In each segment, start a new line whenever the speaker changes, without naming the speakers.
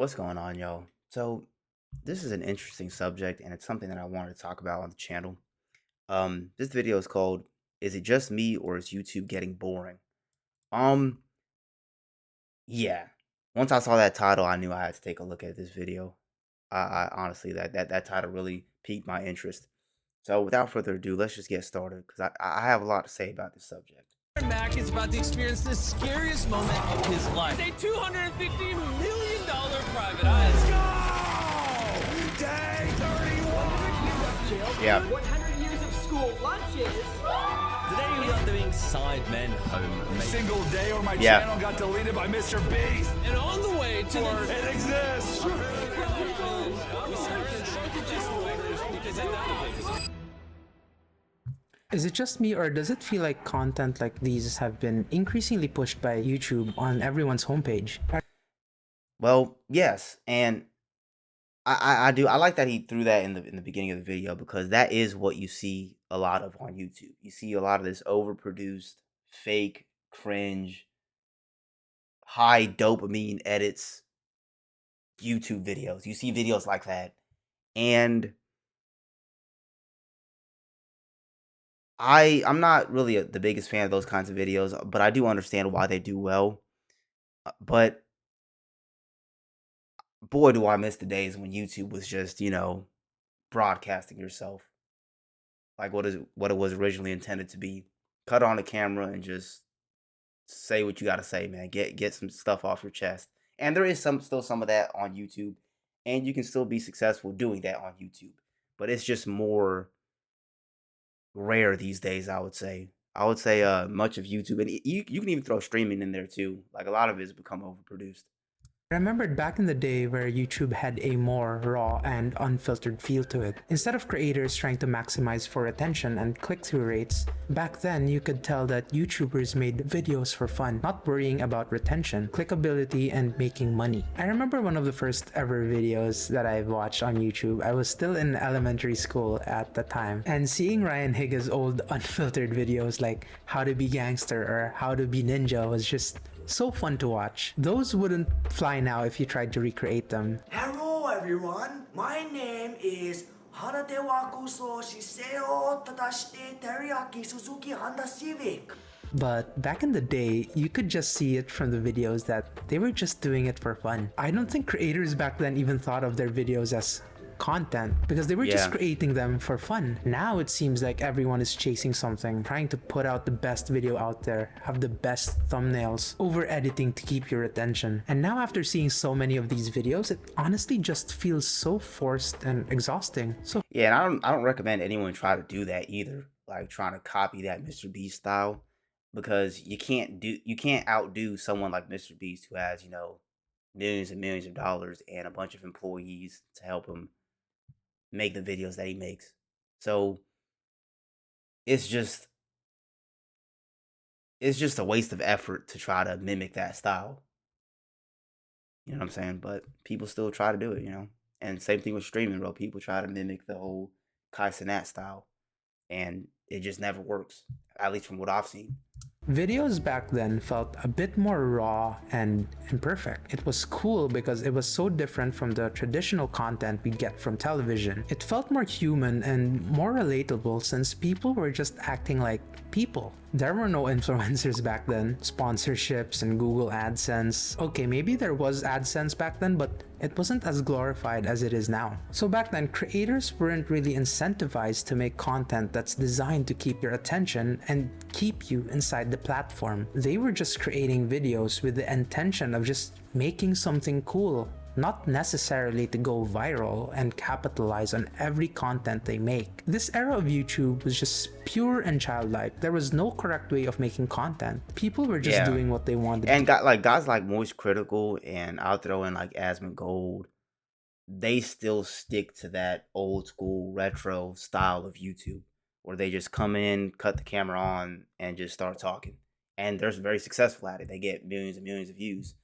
What's going on, y'all? So, this is an interesting subject, and it's something that I wanted to talk about on the channel. This video is called "Is It Just Me or Is YouTube Getting Boring?" Um, yeah. Once I saw that title, I knew I had to take a look at this video. I honestly, that title really piqued my interest. So, without further ado, let's just get started because I have a lot to say about this subject.
Mac is about to experience the scariest moment of his life. A $250 million private eye. Let's go! Day 31!
Yeah.
100 years of school lunches.
Today we are doing Sidemen Home Makeover.
Single day or my
Yeah.
channel got deleted by Mr. Beast.
And on the way to the...
It exists.
Is it just me, or does it feel like content like these have been increasingly pushed by YouTube on everyone's homepage?
Well, yes, and I do. I like that he threw that in the beginning of the video because that is what you see a lot of on YouTube. You see a lot of this overproduced, fake, cringe, high dopamine edits YouTube videos. You see videos like that. And I'm not really the biggest fan of those kinds of videos, but I do understand why they do well. But boy, do I miss the days when YouTube was just, broadcasting yourself like what it was originally intended to be. Cut on the camera and just say what you got to say, man. Get some stuff off your chest. And there is still some of that on YouTube, and you can still be successful doing that on YouTube. But it's just more rare these days, I would say. I would say much of YouTube, and you can even throw streaming in there too. Like a lot of it has become overproduced.
I remembered back in the day where YouTube had a more raw and unfiltered feel to it. Instead of creators trying to maximize for attention and click-through rates, back then you could tell that YouTubers made videos for fun, not worrying about retention, clickability, and making money. I remember one of the first ever videos that I watched on YouTube. I was still in elementary school at the time, and seeing Ryan Higa's old unfiltered videos like How to Be Gangster or How to Be Ninja was just so fun to watch. Those wouldn't fly now if you tried to recreate them.
Hello everyone, my name is Hanadewa Kuso Shiseo Tadashite Teriyaki Suzuki Honda Civic.
But back in the day, you could just see it from the videos that they were just doing it for fun. I don't think creators back then even thought of their videos as content because they were just
Yeah.
creating them for fun. Now it seems like everyone is chasing something, trying to put out the best video out there, have the best thumbnails, over editing to keep your attention. And now after seeing so many of these videos, it honestly just feels so forced and exhausting. So
Yeah, and I don't recommend anyone try to do that either. Like trying to copy that Mr. Beast style because you can't outdo someone like Mr. Beast who has, millions and millions of dollars and a bunch of employees to help him make the videos that he makes. So it's just it's just a waste of effort to try to mimic that style. You know what I'm saying? But people still try to do it. And same thing with streaming, bro. People try to mimic the whole Kai Cenat style, and it just never works. At least from what I've seen.
videos back then felt a bit more raw and imperfect. It was cool because it was so different from the traditional content we get from television. It felt more human and more relatable since people were just acting like people. There were no influencers back then, sponsorships and Google AdSense. Okay, maybe there was AdSense back then, but it wasn't as glorified as it is now. So back then, creators weren't really incentivized to make content that's designed to keep your attention and keep you inside the platform. They were just creating videos with the intention of just making something cool, not necessarily to go viral and capitalize on every content they make. This era of YouTube was just pure and childlike. There was no correct way of making content. People were just
Yeah.
doing what they wanted.
And guys like Moist Critical and I'll throw in like Asmon Gold, they still stick to that old school retro style of YouTube where they just come in, cut the camera on, and just start talking. And they're very successful at it. They get millions and millions of views.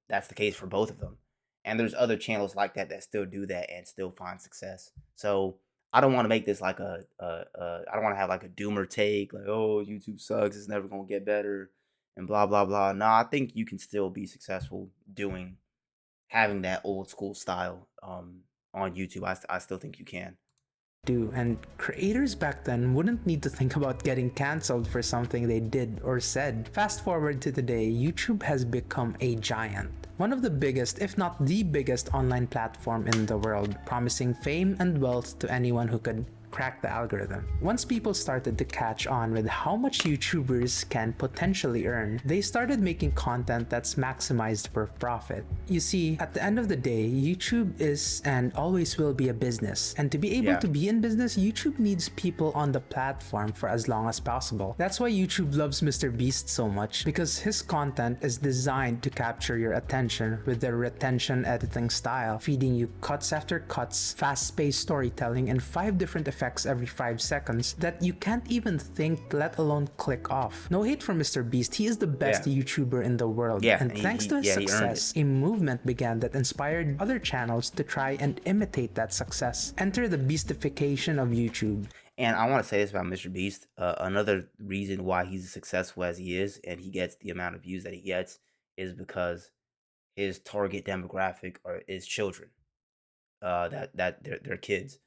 That's the case for both of them. And there's other channels like that still do that and still find success. So I don't want to make this like I don't want to have like a doomer take like, oh, YouTube sucks, it's never gonna get better and blah blah blah. No, I think you can still be successful doing having that old school style on YouTube. I still think you can.
do, and creators back then wouldn't need to think about getting cancelled for something they did or said. Fast forward to today, YouTube has become a giant. One of the biggest, if not the biggest, online platform in the world, promising fame and wealth to anyone who could crack the algorithm. Once people started to catch on with how much YouTubers can potentially earn, they started making content that's maximized for profit. You see, at the end of the day, YouTube is and always will be a business. And to be able to be in business, YouTube needs people on the platform for as long as possible. That's why YouTube loves Mr. Beast so much, because his content is designed to capture your attention with their retention editing style, feeding you cuts after cuts, fast-paced storytelling, and 5 different effects every 5 seconds that you can't even think, let alone click off. No hate for Mr. Beast, he is the best YouTuber in the world. And thanks to his success, a movement began that inspired other channels to try and imitate that success. Enter the beastification of YouTube.
And I want to say this about Mr. Beast. Another reason why he's as successful as he is and he gets the amount of views that he gets is because his target demographic is children. That they're kids.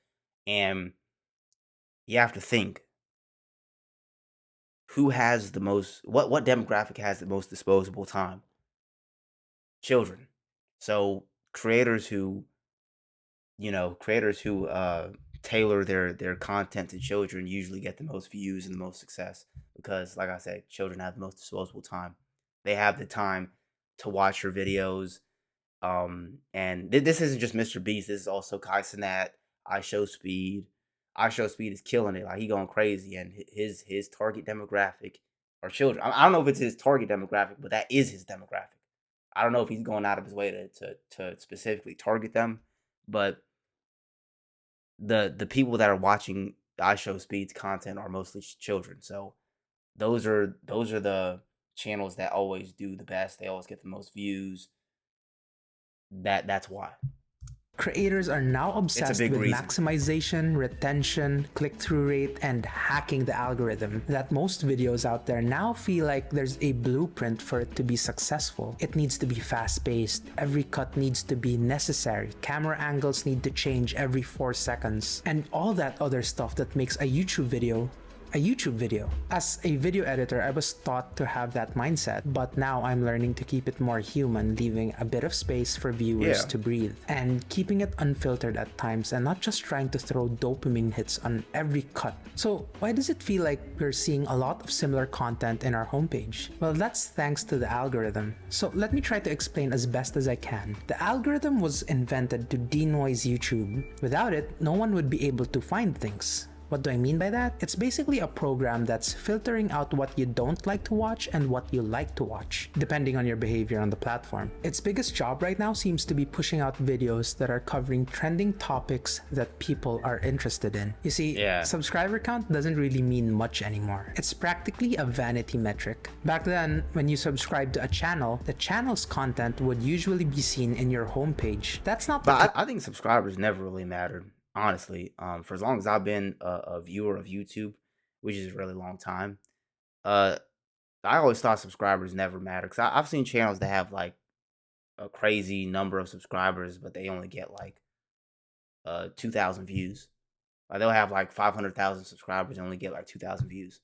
And you have to think, who has the most, what demographic has the most disposable time? Children. So creators who tailor their content to children usually get the most views and the most success, because like I said, children have the most disposable time. They have the time to watch your videos. And this isn't just Mr. Beast, this is also Kai Cenat, iShowSpeed. iShowSpeed is killing it. Like, he going crazy, and his target demographic are children. I don't know if it's his target demographic, but that is his demographic. I don't know if he's going out of his way to specifically target them, but the people that are watching iShowSpeed's content are mostly children. So those are the channels that always do the best. They always get the most views. That's why.
Creators are now obsessed with maximization, retention, click-through rate, and hacking the algorithm. That most videos out there now feel like there's a blueprint for it to be successful. It needs to be fast-paced, every cut needs to be necessary, camera angles need to change every 4 seconds, and all that other stuff that makes a YouTube video a YouTube video. As a video editor, I was taught to have that mindset, but now I'm learning to keep it more human, leaving a bit of space for viewers to breathe, and keeping it unfiltered at times, and not just trying to throw dopamine hits on every cut. So why does it feel like we're seeing a lot of similar content in our homepage? Well, that's thanks to the algorithm. So let me try to explain as best as I can. The algorithm was invented to denoise YouTube. Without it, no one would be able to find things. What do I mean by that? It's basically a program that's filtering out what you don't like to watch and what you like to watch, depending on your behavior on the platform. Its biggest job right now seems to be pushing out videos that are covering trending topics that people are interested in. You see, subscriber count doesn't really mean much anymore. It's practically a vanity metric. Back then, when you subscribe to a channel, the channel's content would usually be seen in your homepage. That's not the
I think subscribers never really mattered. Honestly, for as long as I've been a viewer of YouTube, which is a really long time, I always thought subscribers never matter. Because I've seen channels that have like a crazy number of subscribers, but they only get like 2,000 views. Like, they'll have like 500,000 subscribers and only get like 2,000 views.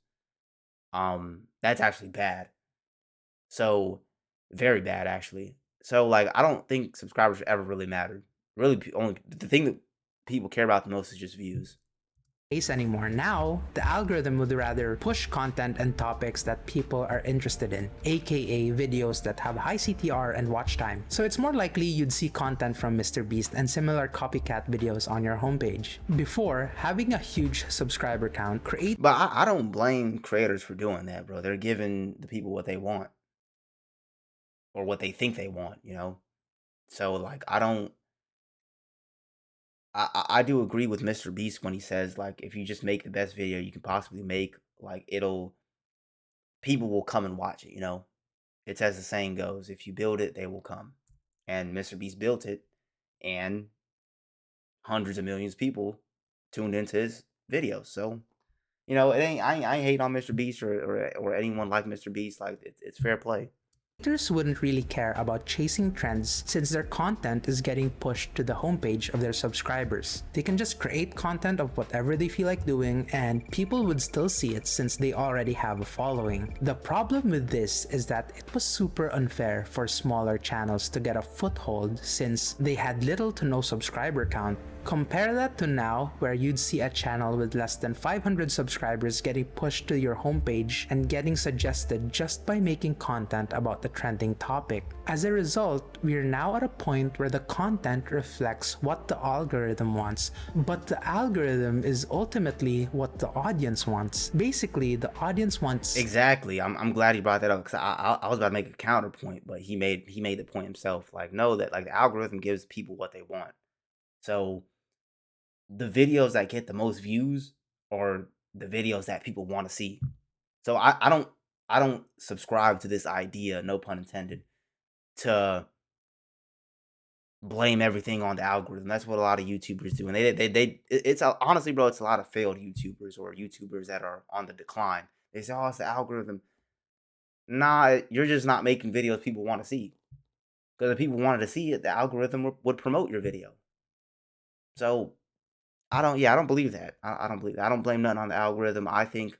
That's actually bad. So very bad, actually. So like, I don't think subscribers ever really mattered. Really, only the thing that people care about the most is just views.
Anymore. Now, the algorithm would rather push content and topics that people are interested in, aka videos that have high CTR and watch time. So it's more likely you'd see content from Mr. Beast and similar copycat videos on your homepage. Before, having a huge subscriber count
But I don't blame creators for doing that, bro. They're giving the people what they want. Or what they think they want, you know? So like, I do agree with Mr. Beast when he says, like, if you just make the best video you can possibly make, like, people will come and watch it, you know? It's as the saying goes, if you build it, they will come. And Mr. Beast built it, and hundreds of millions of people tuned into his videos. So, you know, I ain't hating on Mr. Beast or anyone like Mr. Beast. Like, it's fair play.
Creators wouldn't really care about chasing trends since their content is getting pushed to the homepage of their subscribers. They can just create content of whatever they feel like doing and people would still see it since they already have a following. The problem with this is that it was super unfair for smaller channels to get a foothold since they had little to no subscriber count. Compare that to now, where you'd see a channel with less than 500 subscribers getting pushed to your homepage and getting suggested just by making content about the trending topic. As a result, we're now at a point where the content reflects what the algorithm wants, but the algorithm is ultimately what the audience wants. Basically, the audience wants...
Exactly. I'm glad he brought that up because I was about to make a counterpoint, but he made the point himself. Like, no, that like the algorithm gives people what they want. So the videos that get the most views are the videos that people want to see. So I don't subscribe to this idea, no pun intended, to blame everything on the algorithm. That's what a lot of YouTubers do, and honestly, bro, it's a lot of failed YouTubers or YouTubers that are on the decline. They say, "Oh, it's the algorithm." Nah, you're just not making videos people want to see. Because if people wanted to see it, the algorithm would promote your video. So I don't believe that. I don't believe that. I don't blame nothing on the algorithm. I think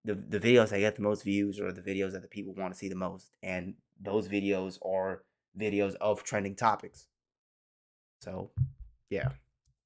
the videos that get the most views are the videos that the people want to see the most, and those videos are videos of trending topics. So, yeah.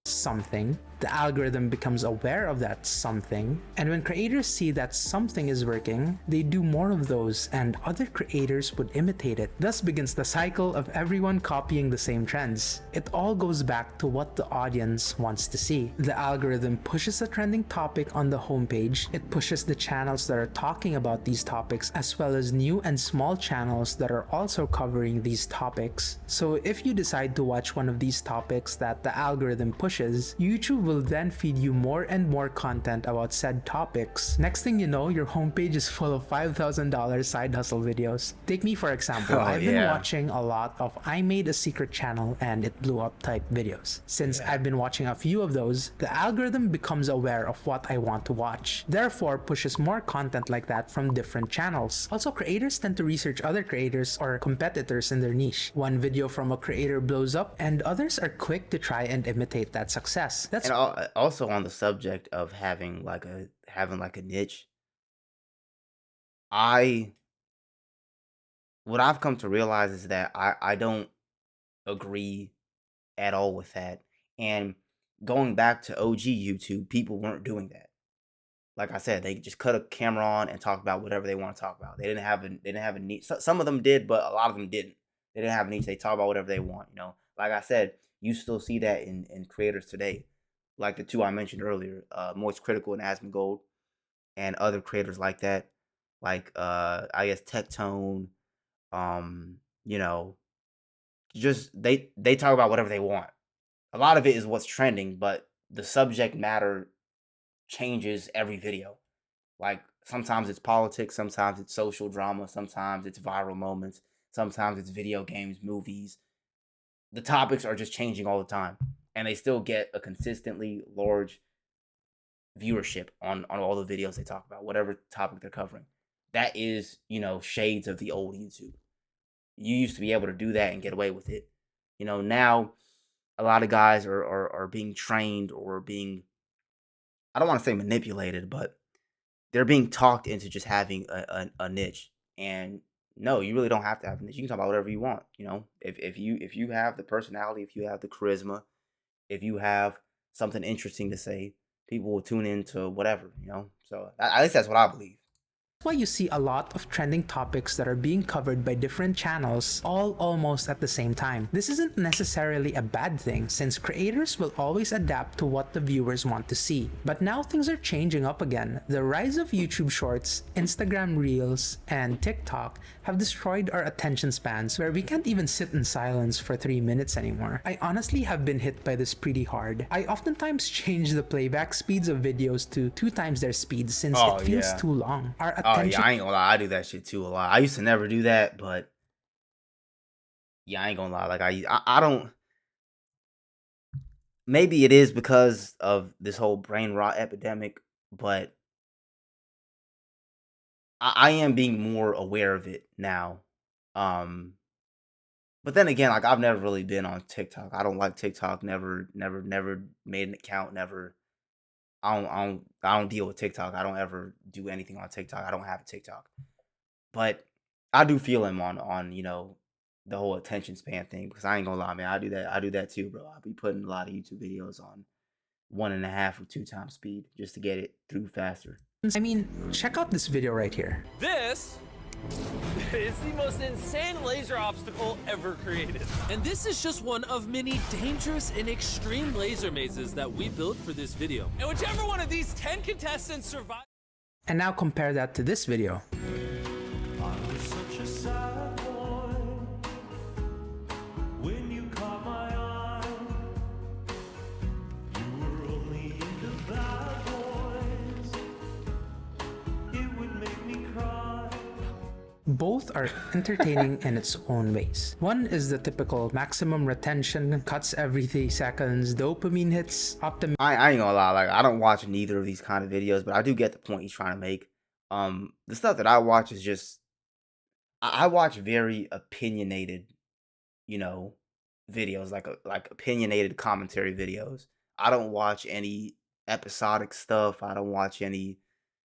something, the algorithm becomes aware of that something, and when creators see that something is working, they do more of those and other creators would imitate it. Thus begins the cycle of everyone copying the same trends. It all goes back to what the audience wants to see. The algorithm pushes a trending topic on the homepage, it pushes the channels that are talking about these topics as well as new and small channels that are also covering these topics. So if you decide to watch one of these topics that the algorithm pushes, YouTube will then feed you more and more content about said topics. Next thing you know, your homepage is full of $5,000 side hustle videos. Take me for example, I've been watching a lot of I made a secret channel and it blew up type videos. Since I've been watching a few of those, the algorithm becomes aware of what I want to watch, therefore pushes more content like that from different channels. Also, creators tend to research other creators or competitors in their niche. One video from a creator blows up and others are quick to try and imitate that success. That's
also on the subject of having like a niche. What I've come to realize is that I don't agree at all with that. And going back to OG YouTube, people weren't doing that. Like I said, they just cut a camera on and talk about whatever they want to talk about. They didn't have a niche. Some of them did, but a lot of them didn't. They didn't have a niche. They talk about whatever they want. Like I said, you still see that in creators today, like the two I mentioned earlier, Moist Critical and Asmon Gold, and other creators like that, like I guess Tectone. Just they talk about whatever they want. A lot of it is what's trending, but the subject matter changes every video. Like sometimes it's politics, sometimes it's social drama, sometimes it's viral moments, sometimes it's video games, movies. The topics are just changing all the time, and they still get a consistently large viewership on all the videos they talk about, whatever topic they're covering. That is, shades of the old YouTube. You used to be able to do that and get away with it. Now a lot of guys are being trained or being, I don't want to say manipulated, but they're being talked into just having a niche. And no, you really don't have to have a niche. You can talk about whatever you want. If you have the personality, if you have the charisma, if you have something interesting to say, people will tune into whatever. So at least that's what I believe.
why you see a lot of trending topics that are being covered by different channels all almost at the same time. This isn't necessarily a bad thing since creators will always adapt to what the viewers want to see. But now things are changing up again. The rise of YouTube Shorts, Instagram Reels, and TikTok have destroyed our attention spans where we can't even sit in silence for 3 minutes anymore. I honestly have been hit by this pretty hard. I oftentimes change the playback speeds of videos to 2 times their speed since it feels too long. Our attention...
Oh yeah, I ain't gonna lie, I do that shit too a lot. I used to never do that, but yeah, I ain't gonna lie. Like I don't. Maybe it is because of this whole brain rot epidemic, but I am being more aware of it now. Um, but then again, like I've never really been on TikTok. I don't like TikTok. Never made an account. Never. I don't deal with TikTok. I don't ever do anything on TikTok. I don't have a TikTok. But I do feel him on the whole attention span thing, because I ain't gonna lie, man. I do that too, bro. I'll be putting a lot of YouTube videos on 1.5 or 2 times speed just to get it through faster.
I mean, check out this video right here.
This is the most insane laser obstacle ever created. And this is just one of many dangerous and extreme laser mazes that we built for this video. And whichever one of these 10 contestants survives.
And now compare that to this video. Both are entertaining in its own ways. One is the typical maximum retention, cuts every 3 seconds, dopamine hits,
I ain't gonna lie, like I don't watch neither of these kind of videos, but I do get the point he's trying to make. The stuff that I watch is just I watch very opinionated, you know, videos, like opinionated commentary videos. I don't watch any episodic stuff. I don't watch any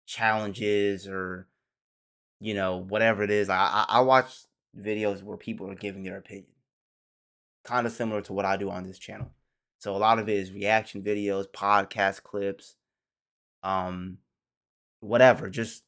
challenges or whatever it is. I watch videos where people are giving their opinion, kind of similar to what I do on this channel. So a lot of it is reaction videos, podcast clips, whatever, just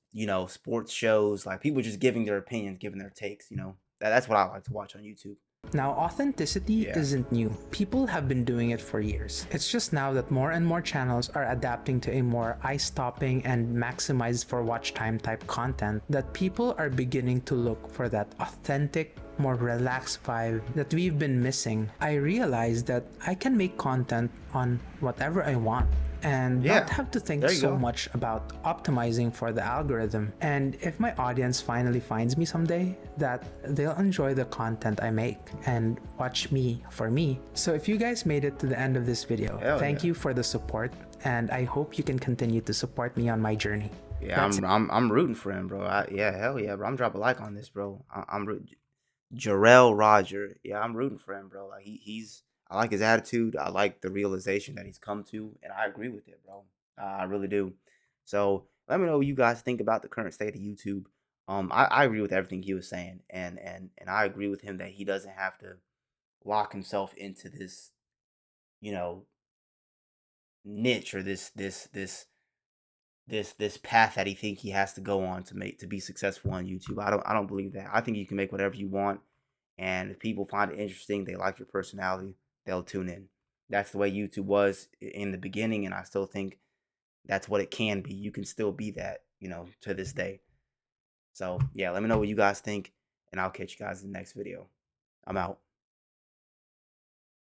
sports shows, like people just giving their opinions, giving their takes. That's what I like to watch on YouTube.
Now, authenticity isn't new. People have been doing it for years. It's just now that more and more channels are adapting to a more eye-stopping and maximized for watch time type content that people are beginning to look for that authentic, more relaxed vibe that we've been missing. I realized that I can make content on whatever I want and not have to think so much about optimizing for the algorithm. And if my audience finally finds me someday, that they'll enjoy the content I make and watch me for me. So if you guys made it to the end of this video, thank you for the support, and I hope you can continue to support me on my journey.
Yeah, I'm rooting for him, bro. Hell yeah, bro. I'm dropping a like on this, bro. I'm rooting. Jarrell Roger. Yeah, I'm rooting for him, bro. Like I like his attitude. I like the realization that he's come to, and I agree with it, bro. I really do. So let me know what you guys think about the current state of YouTube. I agree with everything he was saying, and I agree with him that he doesn't have to lock himself into this, niche or this path that he think he has to go on to be successful on YouTube. I don't believe that. I think you can make whatever you want, and if people find it interesting, they like your personality, they'll tune in. That's the way YouTube was in the beginning, and I still think that's what it can be. You can still be that, to this day. So yeah, let me know what you guys think, and I'll catch you guys in the next video. I'm out.